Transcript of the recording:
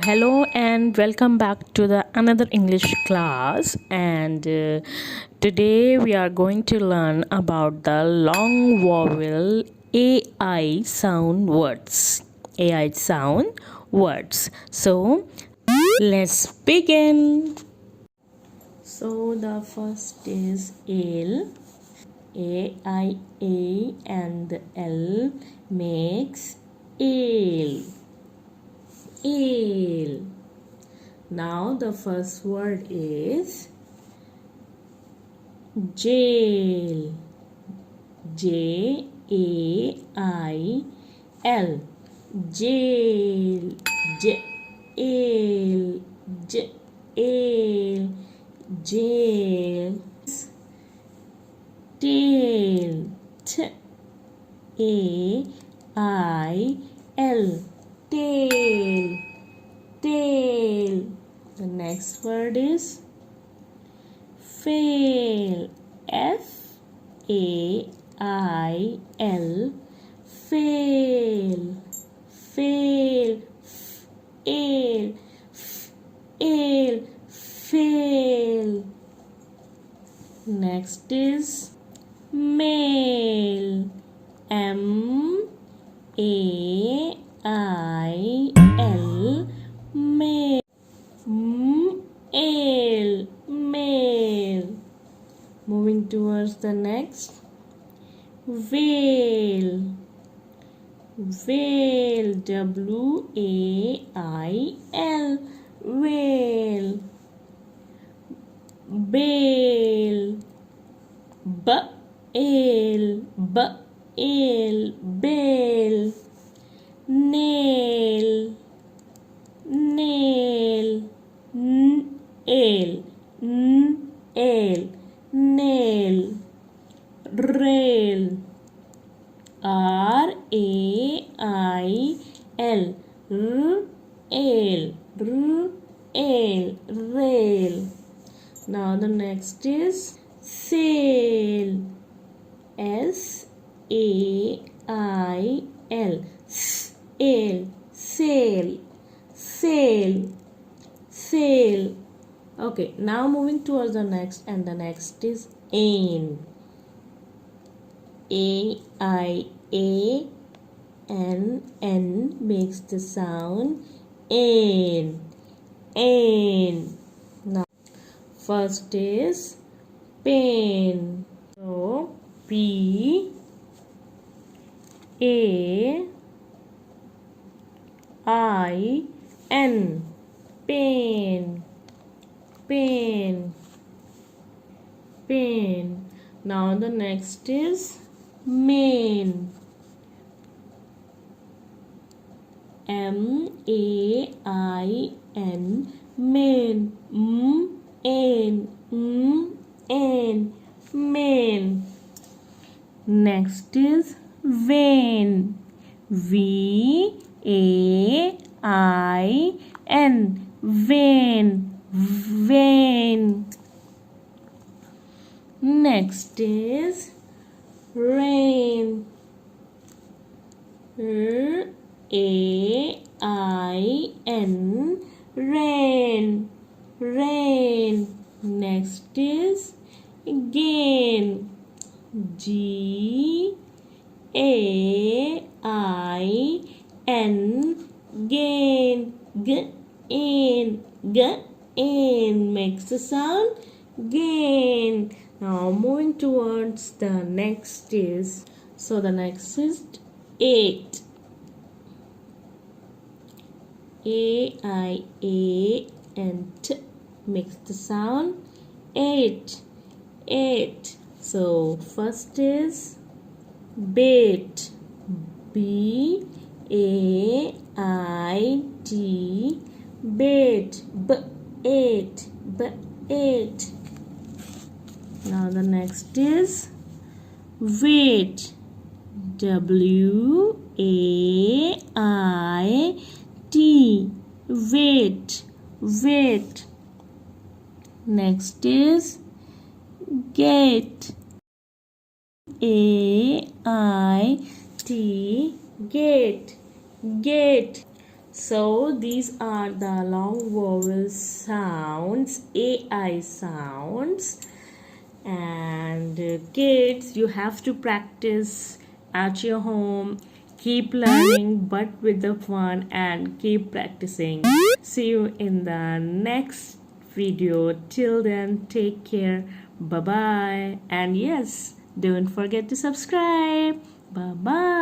Hello and welcome back to the another English class. And today we are going to learn about the long vowel AI sound words. AI sound words. So let's begin. So the first is L. A and the L makes ale. Ale. Now the first word is jail. Jail. Jail. Jail. Jail. Jail. Tail. T-A-I-L. Tail. Tail. The next word is fail. F-A-I-L. Fail. Fail. Fail. Fail. Fail. Next is male. M-A-I-L. Male. Male. Male. Moving towards the next. Whale. Whale. W-A-I-L. Whale. Bail. B-A-L. B-A-L. Bail. Nail. Nail. N-A-L. N-A-L. Nail. Rail. R-A-I-L. R-A-L. R-A-L. Rail. Now the next is sail. S-A-I-L. Sail. Sail. Sail. Sail. Okay, now moving towards the next, and the next is ain. A-I-A-N-N makes the sound ain. Ain. Now, first is pain. So, P-A-I-N. Pain. Pain. Pain. Now the next is main. M-A-I-N. Main. M-A-N. M-A-N. Main. Next is vein. V-A-I-N. Vein. Vein. Next is rain. R-A-I-N. Rain. Rain. Next is gain. G-A-I-N. Gain. Gain. Gain makes the sound gain. Now moving towards the next is, so the next is 8. A-I-A-N-T makes the sound 8. 8. So first is bait. B-A-I-T. Bait. B-8. B-8. Now the next is wait. W-A-I-T. Wait. Wait. Next is gate. A-I-T. Gate. Gate. So these are the long vowel sounds, AI sounds, and kids, you have to practice at your home. Keep learning, but with the fun, and keep practicing. See you in the next video. Till then, take care. Bye bye. And yes, don't forget to subscribe. Bye bye.